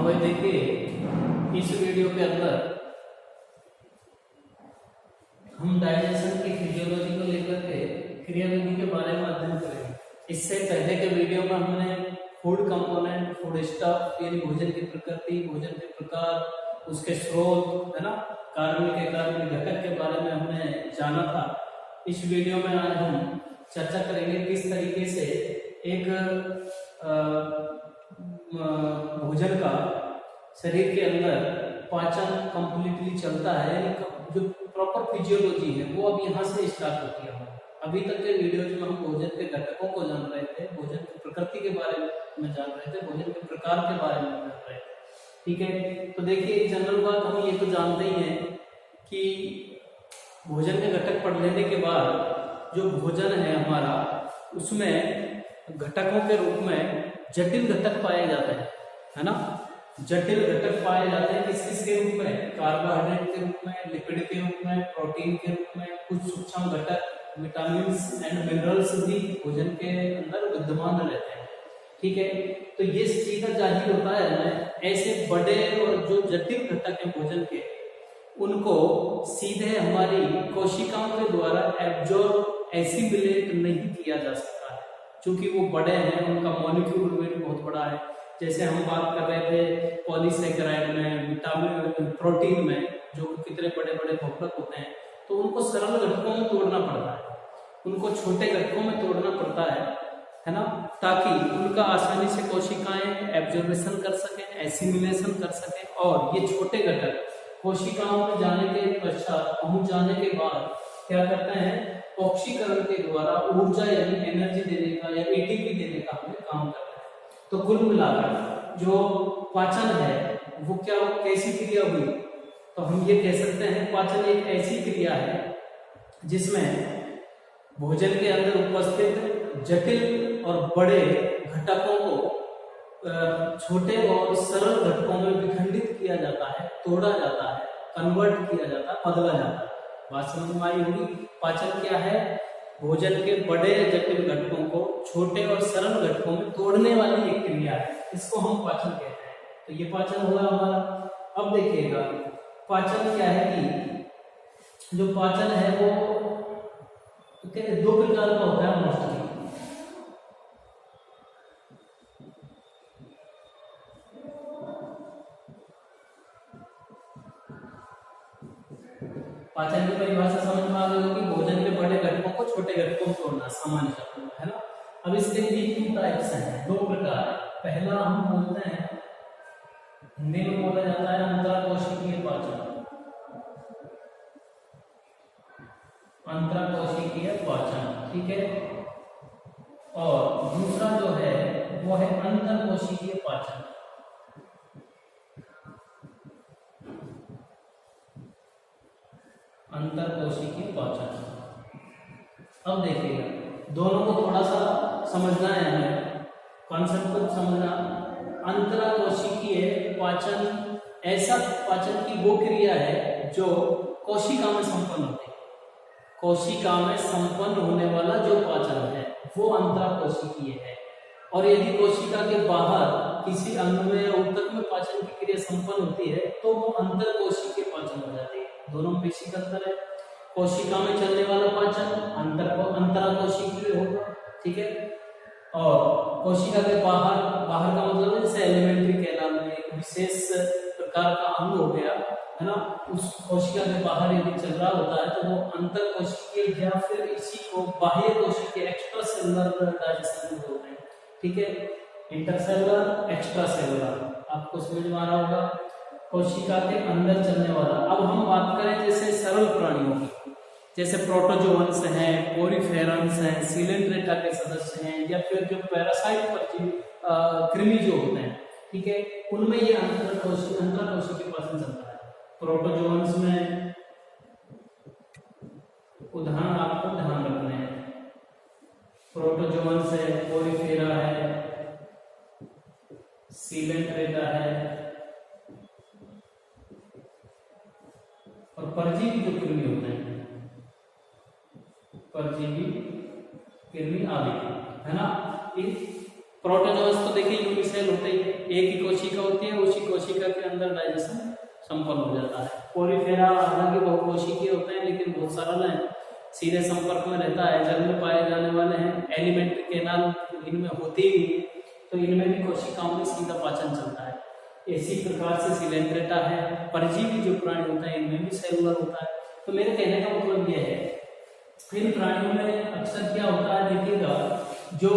भाई देखिए, इस वीडियो के अंदर हम डाइजेशन की फिजियोलॉजी को लेकर के क्रियाविधि के बारे में अध्ययन करेंगे। इससे पहले के वीडियो में हमने फूड कंपोनेंट, फूड स्टफ यानी भोजन की प्रकृति, भोजन के प्रकार, उसके स्रोत, है ना, कार्बनिक अकार्बनिक घटक के बारे में हमने जाना था। इस वीडियो में आज हम चर्चा करेंगे किस तरीके से एक भोजन का शरीर के अंदर पाचन कंप्लीटली चलता है, यानी जो प्रॉपर फिजियोलॉजी है वो अब यहाँ से स्टार्ट होती है। अभी तक के वीडियोज में हम भोजन के घटकों को जान रहे थे, भोजन की प्रकृति के बारे में जान रहे थे, भोजन के प्रकार के बारे में जान रहे थे। ठीक है, तो देखिए जनरल बात हम ये तो जानते ही हैं कि भोजन के घटक पढ़ लेने के बाद जो भोजन है हमारा, उसमें घटकों के रूप में जटिल घटक पाए जाते हैं, है ना। जटिल घटक पाए जाते हैं किस किस के रूप में? कार्बोहाइड्रेट के रूप में, लिपिड के रूप में, प्रोटीन के रूप में, कुछ सूक्ष्म घटक विटामिन एंड मिनरल्स भी भोजन के अंदर विद्यमान रहते हैं। ठीक है, तो ये सीधा जाहिर होता है ना, ऐसे बड़े और जो जटिल घटक हैं भोजन के, उनको सीधे हमारी कोशिकाओं के द्वारा एब्जॉर्ब एसिमिलेट नहीं किया जा सकता है, क्योंकि वो बड़े हैं, उनका मॉलिक्यूलर वेट बहुत बड़ा है। जैसे हम बात कर रहे थे पॉलीसैकेराइड में, विटामिन, प्रोटीन में, जो कितने बड़े बड़े बहुलक होते हैं, तो उनको सरल घटकों में तोड़ना पड़ता है, उनको छोटे घटकों में तोड़ना पड़ता है ना, ताकि उनका आसानी से कोशिकाएं एब्जॉर्बेशन कर सकें, एसिमिलेशन कर सकें, और ये छोटे घटक कोशिकाओं में जाने के पश्चात, पहुंच जाने के बाद क्या करते हैं, ऑक्सीकरण के द्वारा ऊर्जा यानी एनर्जी देने का या एटीपी देने का हमें काम करते हैं। तो कुल मिलाकर जो पाचन है वो क्या, कैसी क्रिया हुई, तो हम ये कह सकते हैं पाचन एक ऐसी क्रिया है जिसमें भोजन के अंदर उपस्थित जटिल और बड़े घटकों को छोटे और सरल घटकों में विखंडित किया जाता है, तोड़ा जाता है, कन्वर्ट किया जाता है, बदला जाता है। बात समझ में आई होगी। पाचन क्या है? भोजन के बड़े जटिल घटकों को छोटे और सरल घटकों में तोड़ने वाली एक क्रिया है, इसको हम पाचन कहते हैं। तो ये पाचन हुआ हमारा। अब देखिएगा पाचन क्या है कि जो पाचन है वो दो प्रकार का होता है मोस्टली। पाचन की परिभाषा समझ में आ गई होगी, भोजन के बड़े घटकों को छोटे घटकों में तोड़ना, सामान्य शब्दों में, है ना। अब इसके लिए 2 टाइप्स हैं, 2 प्रकार। पहला हम बोलते हैं, हिंदी में बोला जाता है अंतराकोशिकीय पाचन, अंतराकोशिकीय पाचन। ठीक है, और दूसरा जो है वो है अंतरकोशिकीय पाचन। अंतरकोशिकीय पाचन। अब देखिएगा दोनों को थोड़ा सा समझना है हमें, कॉन्सेप्ट को समझना। अंतरकोशिकीय पाचन ऐसा पाचन की वो क्रिया है जो कोशिका में संपन्न होती है। कोशिका में संपन्न होने वाला जो पाचन है वो अंतरकोशिकीय है। और यदि कोशिका के बाहर किसी अंग में या ऊतक में पाचन की क्रिया संपन्न होती है तो वो अंतरकोशिकीय पाचन हो जाती है। दोनों में बेसिक अंतर है। कोशिका में चलने वाला पाचन अंतरकोशिकीय होगा, ठीक है, और कोशिका के बाहर, बाहर का मतलब है जैसे एलिमेंट्री कैनाल में एक विशेष प्रकार का अंग हो गया, है ना, उस कोशिका के बाहर यदि चल रहा होता है तो वो अंतरकोशिकीय या फिर इसी को बाह्य कोशिकीय एक्स्ट्रा सेलुलर डाइजेशन बोलते हैं। ठीक है, इंटरसेलुलर, एक्स्ट्रा सेलुलर, आपको समझ में आ रहा होगा। कोशिका के अंदर चलने वाला। अब हम बात करें जैसे सरल प्राणियों की, जैसे प्रोटोजोअन्स हैं, पोरीफेरन्स हैं, सीलेंट्रेटा के सदस्य हैं, या फिर जो पैरासाइट परजीवी कृमि जो होते हैं, ठीक है, उनमें ये अंतरकोशिकीय पाचन चलता है। प्रोटोजोअन्स में उदाहरण आपको ध्यान रखने हैं, प्रोटोजोअन्स है, पोरीफेरा है, सीलेंट्रेटा है, और परजीवी जो कृमि होते हैं, परजीवी कृमि आदि, है ना, प्रोटोजोअस तो देखिए यूनिसेल होते ही है, एक ही कोशिका होती है, उसी कोशिका के अंदर डाइजेशन संपन्न हो जाता है। पोरीफेरा हालांकि बहुकोशिकीय होते हैं लेकिन बहुत सरल है, सीधे संपर्क में रहता है, जल में पाए जाने वाले हैं, एलिमेंट्री कैनाल इनमें होते ही है, तो इनमें भी कोशिकाओं में सीधा पाचन चलता है। इसी प्रकार से सिलेंट्रेटा है, परजीवी जो प्राणी होता है इनमें भी सेलुलर होता है। तो मेरे कहने का मतलब यह है इन प्राणियों में अक्सर क्या होता है, देखिएगा जो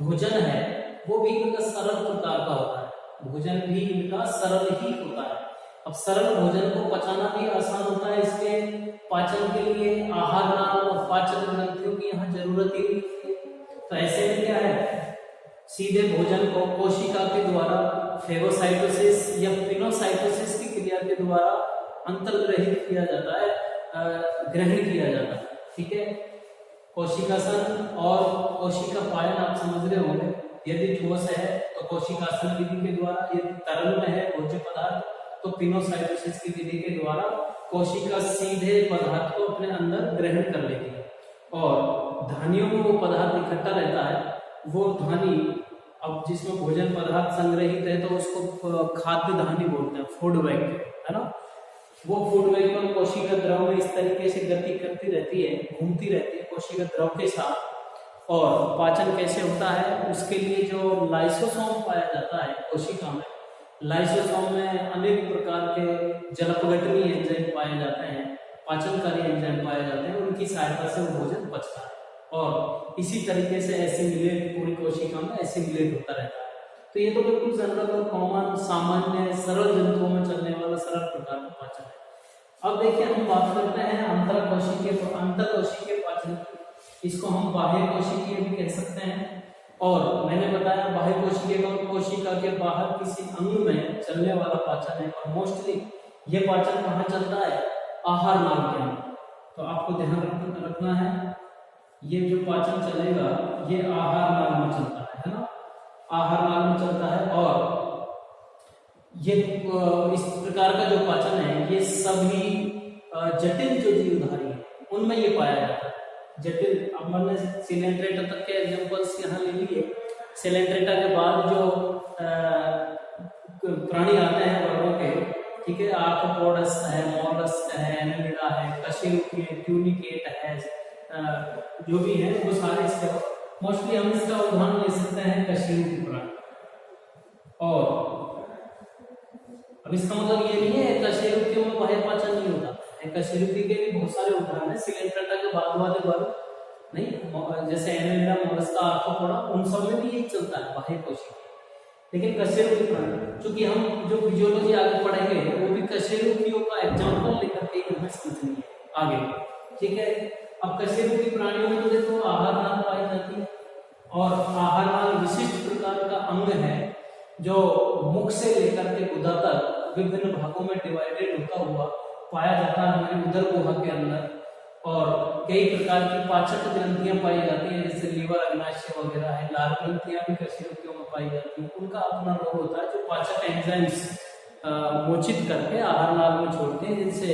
भोजन है वो भी इनका सरल प्रकार का होता है, भोजन भी इनका सरल ही होता है। अब सरल भोजन को पचाना भी आसान होता है, इसके पाचन के लिए आहार नाल और पाचन ग्रंथियों की यहाँ जरूरत ही नहीं है। तो ऐसे में क्या है, सीधे भोजन को कोशिका के द्वारा फेगोसाइटोसिस या पिनोसाइटोसिस की क्रिया के द्वारा अंतर्ग्रहित किया जाता है, ग्रहण किया जाता है। ठीक है, कोशिकासन और कोशिका पायन आप समझ रहे होंगे, यदि ठोस है तो कोशिकासन विधि के द्वारा, यदि तरल में है भोज्य पदार्थ तो पिनोसाइटोसिस की विधि के द्वारा कोशिका सीधे पदार्थ को अपने अंदर ग्रहण कर लेती है, और धानियों में वो पदार्थ इकट्ठा रहता है। वो धानी अब जिसमें भोजन पदार्थ संग्रहित है तो उसको खाद्य धानी बोलते हैं, फूड वैक्यूम, है ना। वो फूड वैक्यूम कोशिका द्रव में इस तरीके से गति करती रहती है, घूमती रहती है कोशिका द्रव के साथ। और पाचन कैसे होता है, उसके लिए जो लाइसोसोम पाया जाता है कोशिका में, लाइसोसोम में अनेक प्रकार के जलपघटनी एंजाइम पाए जाते हैं, पाचनकारी एंजाइम पाए जाते हैं, उनकी सहायता से वो भोजन पचता है, और इसी तरीके से एसिमिलेट पूरी कोशिका में एसिमिलेट होता रहता है। तो ये तो बिल्कुल जनरल और कॉमन सामान्य सरल जंतुओं में चलने वाला सरल प्रकार का पाचन है। अब देखिए हम बात करते हैं अंतरकोशिकीय पाचन की, इसको हम बाह्य कोशिकीय भी कह सकते हैं। और मैंने बताया बाह्य कोशिका के बाहर किसी अंग में चलने वाला पाचन है, और मोस्टली ये पाचन कहाँ चलता है, आहार नाल के अंदर। तो आपको ध्यान रखना है, ये जो पाचन चलेगा ये आहार नाल में चलता है ना, आहार नाल में चलता है। और ये इस प्रकार का जो पाचन है ये सभी जटिल जो जीवधारी है उनमें ये पाया जाता है। जटिल, अब मैंने सिलेंट्रेटा तक के एग्जांपल्स यहाँ ले लिए, सिलेंट्रेटा के बाद जो प्राणी आते हैं वर्गों के, ठीक है, आर्थ्रोपोड्स है, मोलस्क है, एनालिडा है, कशेरुकी है, ट्यूनिकेट है, जो भी है वो सारे इसके, मोस्टली हम इसका उदाहरण ले सकते हैं कशेरुकी प्राणी। और अब इसका मतलब ये नहीं है कशेरुकियों में बाह्य पाचन नहीं होता, कशेरुकी के भी बहुत सारे उदाहरण है, सिलेंट्रेटा के बाद वाले वर्ग नहीं, जैसे एनालिडा, मोलस्क, आर्थ्रोपोडा, उन सब में भी यही चलता है बाह्य कोशिका। लेकिन कशेरुकी प्राणी, चूंकि हम जो फिजियोलॉजी आगे पढ़ेंगे वो भी कशेरुकियों का एग्जांपल लेकर के हमें समझनी है आगे, ठीक है। अब कशेरुकी प्राणियों में तो देखो आहार नाल पाई जाती है, और आहार नाल विशिष्ट प्रकार का अंग है जो मुख से लेकर के गुदा तक विभिन्न भागों में डिवाइडेड होता हुआ पाया जाता है हमारी उदर गुहा के अंदर। और कई प्रकार की पाचक ग्रंथियां पाई जाती हैं, जैसे लीवर, अग्नाशय वगैरह है। लार ग्रंथियां भी कशेरुकियों में पाई जाती हैं, उनका अपना रोल होता है जो पाचक एंजाइम्स मोचित करके आहार नाल में छोड़ते हैं, जिनसे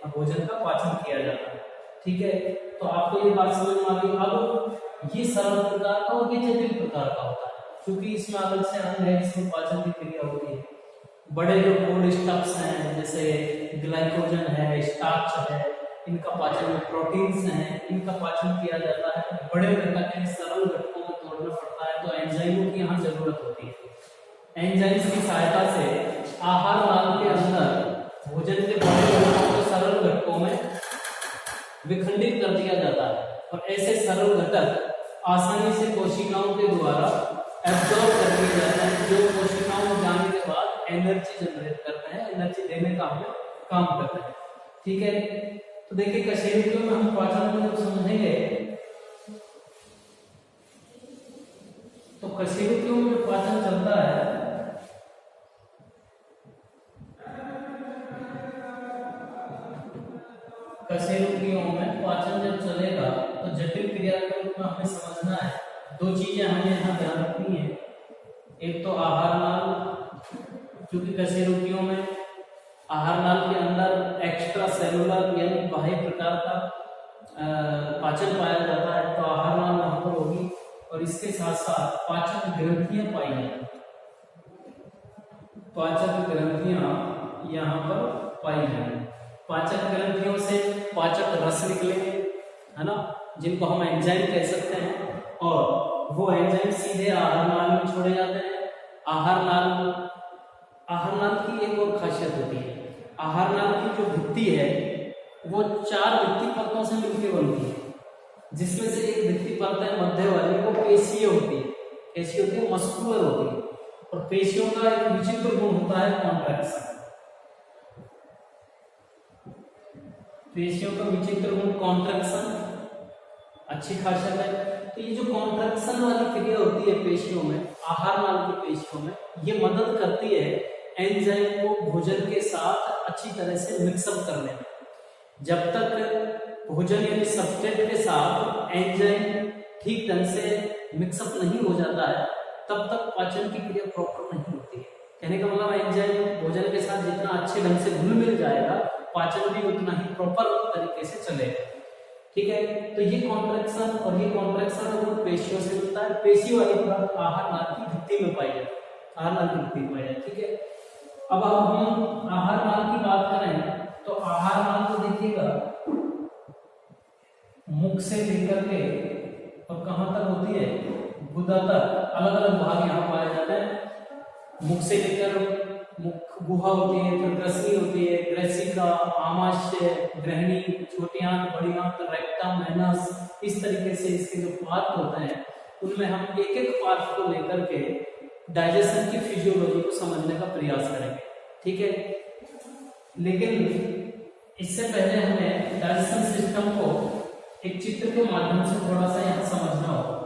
भोजन का पाचन किया जाता है। ठीक है, तो आपको ये बात समझ में आ गई। अब ये सरल प्रकार का और ये जटिल प्रकार का होता है, क्योंकि इसमें अलग से अंग है जिसमें पाचन की क्रिया होती है। बड़े जो फूड स्टफ्स हैं जैसे ग्लाइकोजन है, स्टार्च है, इनका पाचन में प्रोटीन्स हैं, इनका पाचन किया जाता है। बड़े घटक के सरल घटकों में तोड़ना पड़ता है, तो एंजाइमों की यहाँ जरूरत होती है। एंजाइम्स की सहायता से आहार नाल के अंदर भोजन के बड़े घटकों को सरल घटकों में विखंडित कर दिया जाता है, और ऐसे सरल घटक आसानी से कोशिकाओं के द्वारा एब्जॉर्ब कर लिए जाते हैं, जो कोशिकाओं में जाने के बाद एनर्जी जनरेट करते हैं, एनर्जी देने का हमें काम करते हैं। ठीक है, तो देखिए कशेरुकियों में हम पाचन को जब समझेंगे तो कशेरुकियों में जो पाचन चलता है कशेरुकियों में पाचन जब चलेगा तो जटिल क्रिया के रूप में हमें समझना है। दो चीजें हमें यहाँ ध्यान रखनी है, एक तो आहार नाल, क्योंकि कशेरुकियों में आहार नाल के अंदर एक्स्ट्रा सेलुलर यानी बाह्य प्रकार का पाचन पाया जाता है, तो आहार नाल वहां पर होगी। और और इसके साथ साथ पाचक ग्रंथियां पाई जाती हैं। पाचक ग्रंथियां यहाँ पर पाई जाएंगी। पाचक ग्रंथियों से पाचक रस निकले, है ना, जिनको हम एंजाइम कह सकते हैं, और वो एंजाइम सीधे आहार नाल में छोड़े जाते हैं। आहार नाल की एक और खासियत होती है, आहार नाल की जो भित्ति है वो 4 भित्ति परतों से मिलकर बनती है, जिसमें से एक भित्ति परत है मध्य वाली, वो पेशीय होती है। कैसी होती है? मस्कुलर होती है। और पेशियों का एक विचित्र गुण होता है कॉन्ट्रैक्शन। पेशियों का विचित्र गुण कॉन्ट्रैक्शन, अच्छी खासियत है। तो ये जो कॉन्ट्रैक्शन वाली क्रिया होती है पेशियों में, आहार नाल की पेशियों में, ये मदद करती है एंजाइम को भोजन के साथ अच्छी तरह से मिक्सअप करने में। जब तक भोजन यानी सब्सट्रेट के साथ एंजाइम ठीक ढंग से मिक्सअप नहीं हो जाता है, तब तक पाचन की क्रिया प्रॉपर नहीं होती है। कहने का मतलब एंजाइम भोजन के साथ जितना अच्छे ढंग से घुल मिल जाएगा, पाचन भी उतना ही प्रॉपर तरीके से चलेगा। ठीक है, तो ये कॉन्ट्रैक्शन और ये कॉन्ट्रैक्शन पेशियों से मिलता है। पेशी वाली परत आहार नाल की भित्ति में पाई जाती है, आहार नाल की भित्ति में पाई जाती है। ठीक है, अब हम आहार नाल की बात करें तो आहार नाल को देखिएगा, मुख से लेकर के और कहां तक होती है? गुदा तक अलग अलग भाग यहाँ पाए जाते हैं। मुख से लेकर मुख गुहा होती है, फिर ग्रसनी होती है, ग्रसिका, आमाशय, ग्रहणी, छोटी आंत, बड़ी आंत, रेक्टम, एनस, इस तरीके से इसके जो पार्ट होते हैं उनमें हम एक एक पार्ट को लेकर के डाइजेशन की फिजियोलॉजी को समझने का प्रयास करेंगे। ठीक है, लेकिन इससे पहले हमें डाइजेशन सिस्टम को एक चित्र के माध्यम से थोड़ा सा यहाँ समझना होगा।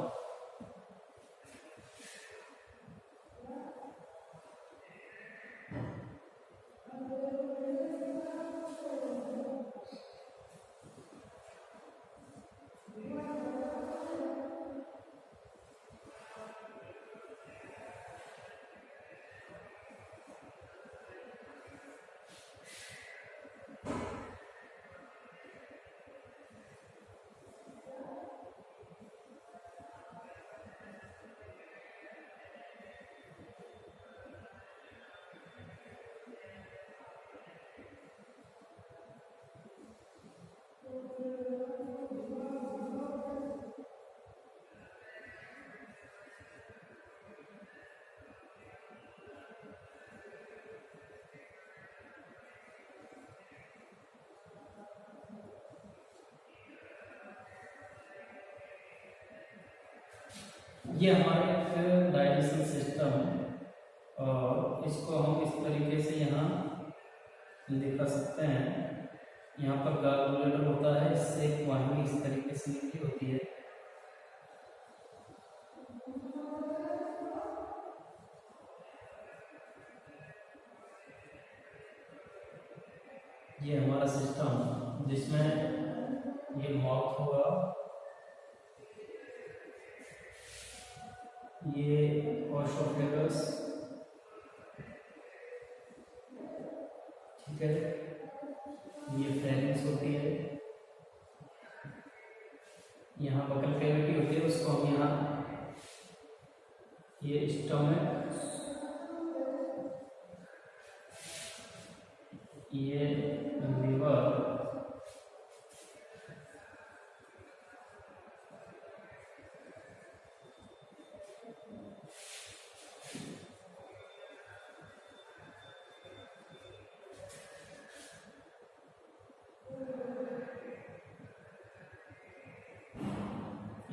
ये हमारा एक डाइजेशन सिस्टम है और इसको हम इस तरीके से यहाँ दिखा सकते हैं। यहाँ पर गार्गुलेटर होता है, इससे एक वाहिनी इस तरीके से निकली होती है। ये हमारा सिस्टम जिसमें ये माउथ होगा, ये ओसोफेगस, ठीक है, ये फेरिंक्स होती है, यहाँ बकल कैविटी होती है, उसको हम यहाँ ये स्टमक, ये लिवर,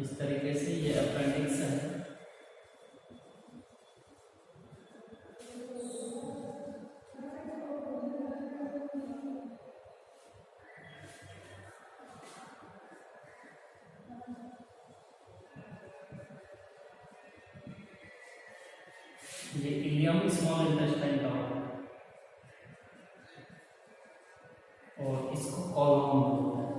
इस तरीके से ये अपेंडिक्स है। ये इलियम स्मॉल इंटेस्टाइन का और इसको कॉलम बोलते हैं।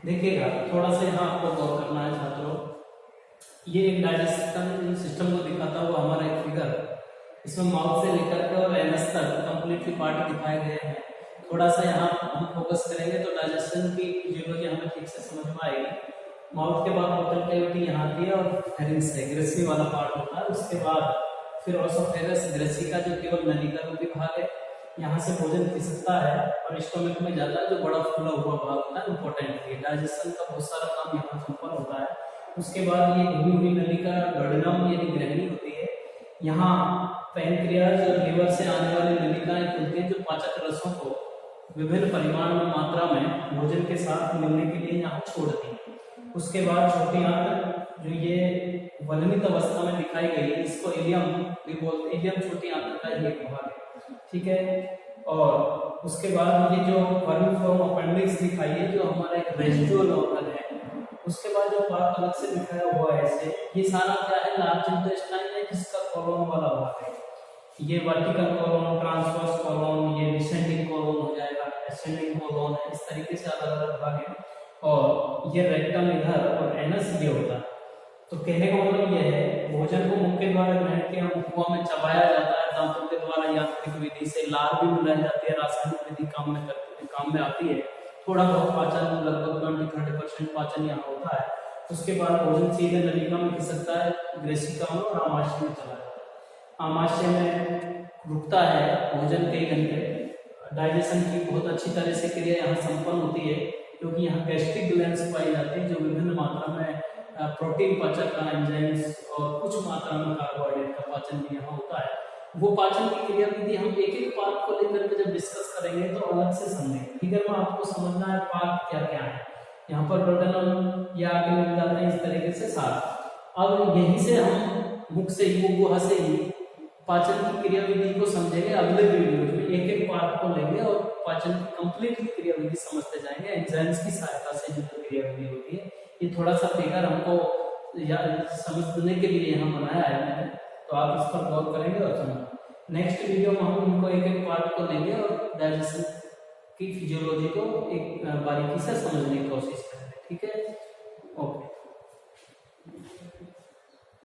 देखिएगा थोड़ा सा यहाँ आपको गौर करना है छात्रों, ये एक डाइजेशन सिस्टम को दिखाता हुआ हमारा एक फिगर, इसमें माउथ से लेकर के और एनस तक कंप्लीटली पार्ट दिखाए गए हैं। थोड़ा सा यहाँ हम फोकस करेंगे तो डाइजेशन की फिजियोलॉजी हमें ठीक से समझ में आएगी। माउथ के बाद ओरल कैविटी यहाँ आती है और फेरिंक्स है, ग्रेसी वाला पार्ट होता है। उसके बाद फिर ओसोफेगस, ग्रेसी का जो केवल नलिका रूपी भाग है, यहाँ से भोजन खिसकता है और स्टोमक में जाता है, जो बड़ा फूला हुआ भाग होता है, इंपॉर्टेंट है। डाइजेशन का बहुत सारा काम यहाँ संपन्न होता है। उसके बाद ये घुमी हुई नलिका डोडेनम यानी ग्रहणी होती है। यहाँ पैनक्रियाज और लीवर से आने वाली नलिकाएं खुलती हैं, जो पाचक रसों को विभिन्न परिमाण में मात्रा में भोजन के साथ मिलने के लिए यहाँ छोड़ती है। उसके बाद छोटी आंत जो ये वलनित अवस्था में दिखाई गई है, इसको इलियम भी बोलते हैं। इलियम छोटी आंत का एक भाग है, ठीक है। और उसके बाद ये जो वर्मिफॉर्म अपेंडिक्स दिखाई है, जो हमारा एक रेसिडुअल ऑर्गन है। उसके बाद जो पार्ट अलग से दिखाया हुआ है ऐसे, ये सारा क्या है, लार्ज इंटेस्टाइन है, जिसका कॉलम वाला भाग है। ये वर्टिकल कॉलम, ट्रांसवर्स कॉलम, ये डिसेंडिंग कॉलम हो जाएगा, एसेंडिंग कॉलम है। इस तरीके से अलग अलग भाग है। और ये रेक्टम इधर और एनस ये होता है। तो कहने का मतलब ये है, भोजन को मुंह के द्वारा ग्रहण किया, मुंह में चबाया जाता है, दांतों के द्वारा यांत्रिक विधि से लार भी मिलाई जाती है, रासायनिक विधि काम में आती है। थोड़ा बहुत पाचन, लगभग 20-30% पाचन यहाँ होता है। उसके बाद भोजन सीधे नलिका में खिसकता है, ग्रेसिका में और आमाशय में चला जाता है। आमाशय में रुकता है भोजन कई घंटे। डाइजेशन की बहुत अच्छी तरह से क्रिया यहाँ संपन्न होती है, क्योंकि यहाँ गैस्ट्रिक ग्लैंड्स पाई जाती है, जो विभिन्न मात्रा में प्रोटीन पाचक का एंजाइम्स और कुछ मात्रा में कार्बोहाइड्रेट का पाचन भी यहाँ होता है। वो पाचन की क्रिया विधि हम एक एक पार्ट को लेकर के जब डिस्कस करेंगे तो अलग से समझेंगे। ठीक है, मैं आपको समझना है पार्ट क्या क्या है। यहाँ पर डोडेनम या आगे मिल जाते हैं इस तरीके से साथ। अब यहीं से हम मुख से ही, गुहा से ही पाचन की क्रिया विधि को समझेंगे। अगले वीडियो में एक एक पार्ट को लेंगे और पाचन की कंप्लीट क्रिया विधि समझते जाएंगे, एंजाइम्स की सहायता से जो क्रिया विधि होती है। ये थोड़ा सा फिगर हमको समझने के लिए यहाँ बनाया है मैंने, तो आप इस पर गौर करेंगे और समझेंगे। नेक्स्ट वीडियो में हम इनको एक एक पार्ट को लेंगे और डाइजेशन की फिजियोलॉजी को एक बारीकी से समझने की कोशिश करेंगे। ठीक है।